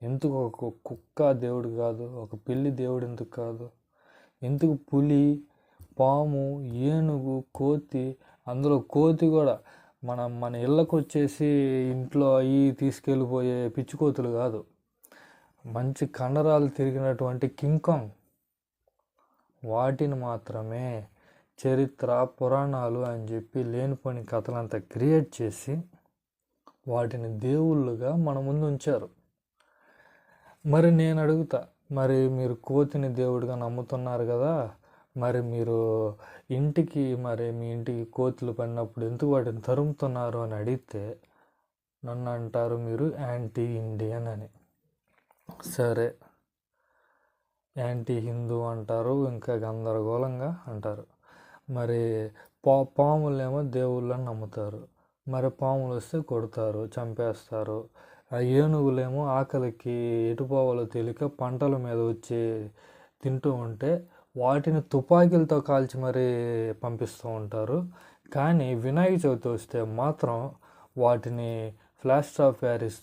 ఎందుకు ఒక కుక్క దేవుడు కాదు, ఒక పిల్లి దేవుడు ఎందుకు కాదు? ఎందుకు పులి, పాము, ఏనుగు, కోతి, అందులో కోతి కూడా మన మన ఇళ్ళకు వచ్చేసి ఇంట్లో అవి తీసుకెళ్ళిపోయే పిచ్చుకోతులు కాదు, మంచి కండరాలు తిరిగినటువంటి కింకాంగ్, వాటిని మాత్రమే చరిత్ర పురాణాలు అని చెప్పి లేనిపోని కథలంతా క్రియేట్ చేసి వాటిని దేవుళ్ళుగా మన ముందు ఉంచారు. మరి నేను అడుగుతా, మరి మీరు కోతిని దేవుడిగా నమ్ముతున్నారు కదా, మరి మీరు మీ ఇంటికి కోతులు పడినప్పుడు ఎందుకు వాటిని తరుముతున్నారు అని అడిగితే నన్ను అంటారు మీరు యాంటీ ఇండియన్ అని. సరే, యాంటీ హిందూ అంటారు, ఇంకా గందరగోళంగా అంటారు. మరి పాములేమో దేవుళ్ళని నమ్ముతారు. మరి పాములు వస్తే కొడతారు, చంపేస్తారు. ఆ ఏనుగులేమో ఆకలికి ఎటుపోవాలో తెలియక పంటల మీద వచ్చి తింటూ ఉంటే వాటిని తుపాకీలతో కాల్చి మరీ పంపిస్తూ ఉంటారు. కానీ వినాయక చవితి వస్తే మాత్రం వాటిని ప్లాస్టర్ ఆఫ్ ప్యారిస్తో